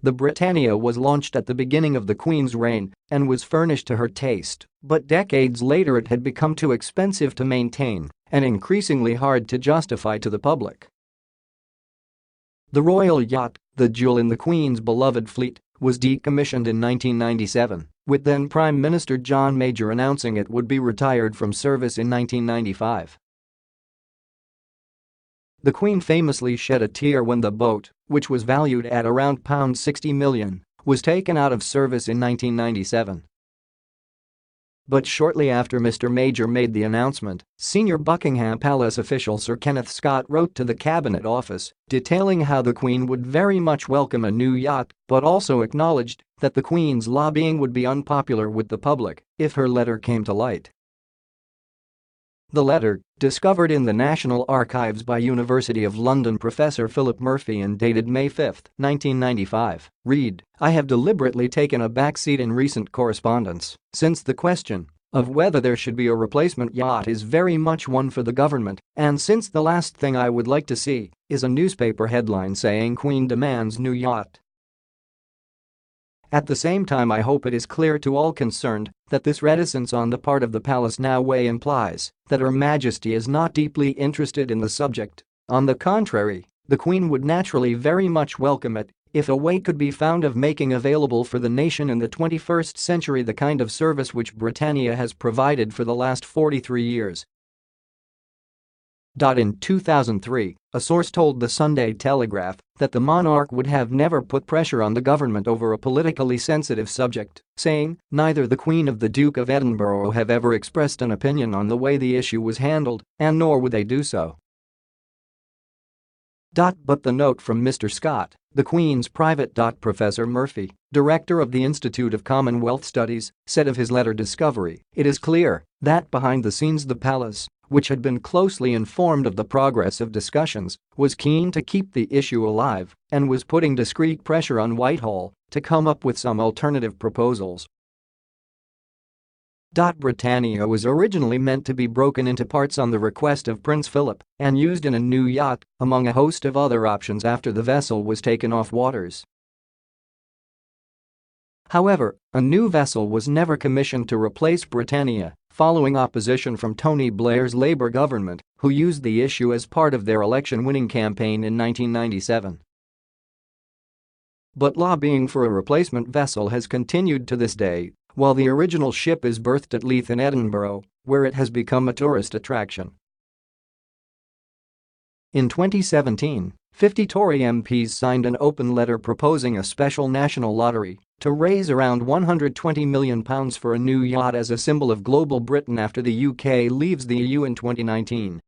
The Britannia was launched at the beginning of the Queen's reign and was furnished to her taste, but decades later it had become too expensive to maintain and increasingly hard to justify to the public. The royal yacht, the jewel in the Queen's beloved fleet, was decommissioned in 1997, with then Prime Minister John Major announcing it would be retired from service in 1995. The Queen famously shed a tear when the boat, which was valued at around £60 million, was taken out of service in 1997. But shortly after Mr. Major made the announcement, senior Buckingham Palace official Sir Kenneth Scott wrote to the Cabinet Office, detailing how the Queen would very much welcome a new yacht, but also acknowledged that the Queen's lobbying would be unpopular with the public if her letter came to light. The letter, discovered in the National Archives by University of London professor Phillip Murphy and dated May 5, 1995, read, "I have deliberately taken a backseat in recent correspondence, since the question of whether there should be a replacement yacht is very much one for the government, and since the last thing I would like to see is a newspaper headline saying Queen demands new yacht. At the same time, I hope it is clear to all concerned that this reticence on the part of the palace now way implies that Her Majesty is not deeply interested in the subject. On the contrary, the Queen would naturally very much welcome it if a way could be found of making available for the nation in the 21st century the kind of service which Britannia has provided for the last 43 years." In 2003, a source told the Sunday Telegraph that the monarch would have never put pressure on the government over a politically sensitive subject, saying, "Neither the Queen nor the Duke of Edinburgh have ever expressed an opinion on the way the issue was handled, and nor would they do so." But the note from Mr. Scott, the Queen's private. Professor Murphy, director of the Institute of Commonwealth Studies, said of his letter discovery, "It is clear that behind the scenes the palace, which had been closely informed of the progress of discussions, was keen to keep the issue alive and was putting discreet pressure on Whitehall to come up with some alternative proposals." Britannia was originally meant to be broken into parts on the request of Prince Philip and used in a new yacht, among a host of other options after the vessel was taken off waters. However, a new vessel was never commissioned to replace Britannia, following opposition from Tony Blair's Labour government, who used the issue as part of their election-winning campaign in 1997. But lobbying for a replacement vessel has continued to this day, while the original ship is berthed at Leith in Edinburgh, where it has become a tourist attraction. In 2017, 50 Tory MPs signed an open letter proposing a special national lottery to raise around £120 million for a new yacht as a symbol of global Britain after the UK leaves the EU in 2019.